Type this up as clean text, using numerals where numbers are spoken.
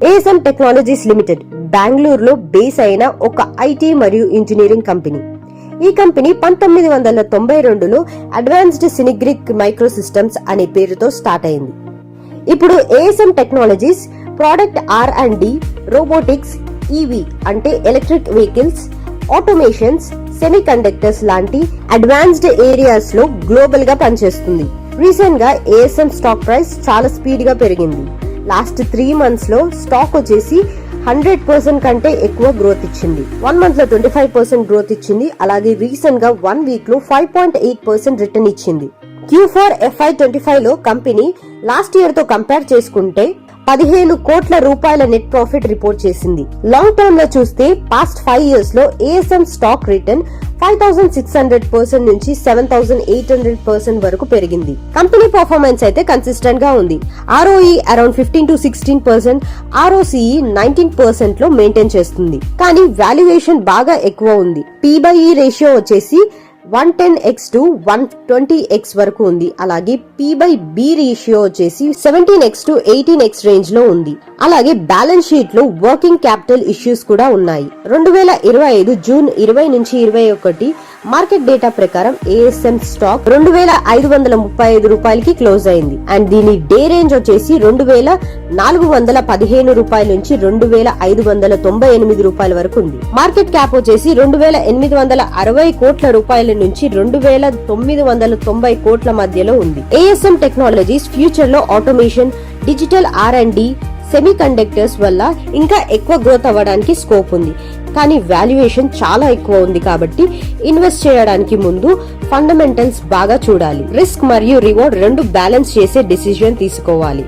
ASM technologies limited బెంగళూరులో base అయిన ఒక ఐటీ మరియు ఇంజనీరింగ్ కంపెనీ. ఈ కంపెనీ 1992లో అడ్వాన్స్డ్ సినిగ్రిక్ మైక్రో సిస్టమ్స్ అనే పేరుతో స్టార్ట్ అయింది. ఇప్పుడు ASM technologies product R&D, robotics, EV అంటే electric vehicles, automations, semiconductors లాంటి అడ్వాన్స్డ్ ఏరియాస్ లో గ్లోబల్ గా పనిచేస్తుంది. రీసెంట్ గా ఏఎస్ఎం స్టాక్ ప్రైస్ చాలా స్పీడ్ గా పెరిగింది. లాస్ట్ 3 months లో స్టాక్ వచ్చేసి 100% కంటే ఎక్కువ గ్రోత్ ఇచ్చింది. 1 month లో 25% గ్రోత్ ఇచ్చింది. అలాగే రీసెంట్ గా 1 week లో 5.8% రిటర్న్ ఇచ్చింది. Q4 FY25 లో కంపెనీ లాస్ట్ ఇయర్ తో కంపేర్ చేసుకుంటే 15 కోట్ల రూపాయల నెట్ ప్రాఫిట్ రిపోర్ట్ చేసింది. లాంగ్ టర్మ్ లో చూస్తే పాస్ట్ 5 years లో ఏఎస్ఎం స్టాక్ రిటర్న్ 5600% నుంచి 7800% వరకు పెరిగింది. కంపెనీ పర్ఫార్మెన్స్ అయితే కన్సిస్టెంట్ గా ఉంది. ROE అరౌండ్ 15 to 16%, ROCE 19% లో మెయింటైన్ చేస్తుంది. కానీ వాల్యుయేషన్ బాగా ఎక్కువ ఉంది. P/E రేషియో వచ్చేసి 110x to 120x వరకు ఉంది. అలాగే P/B రేషియో వచ్చేసి 17x to 18x రేంజ్ లో ఉంది. అలాగే బ్యాలెన్స్ షీట్ లో వర్కింగ్ క్యాపిటల్ ఇష్యూస్ కూడా ఉన్నాయి. 2025 జూన్ 20 నుంచి 21 మార్కెట్ డేటా ప్రకారం ఏఎస్ఎం స్టాక్ 2535 రూపాయలకి క్లోజ్ అయింది. అండ్ దీని డే రేంజ్ వచ్చేసి 2415 రూపాయల నుంచి 2598 రూపాయల వరకు ఉంది. మార్కెట్ క్యాప్ వచ్చేసి 2860 కోట్ల రూపాయల నుంచి 2990 కోట్ల మధ్యలో ఉంది. ఏఎస్ఎం టెక్నాలజీస్ ఫ్యూచర్ లో automation, digital R&D, semi conductors వల్ల ఇంకా ఎక్కువ గ్రోత్ అవ్వడానికి స్కోప్ ఉంది. కానీ వాల్యుయేషన్ చాలా ఎక్కువ ఉంది కాబట్టి ఇన్వెస్ట్ చేయడానికి ముందు ఫండమెంటల్స్ బాగా చూడాలి. రిస్క్ మరియు రివార్డ్ రెండు బ్యాలెన్స్ చేసే డిసిజన్ తీసుకోవాలి.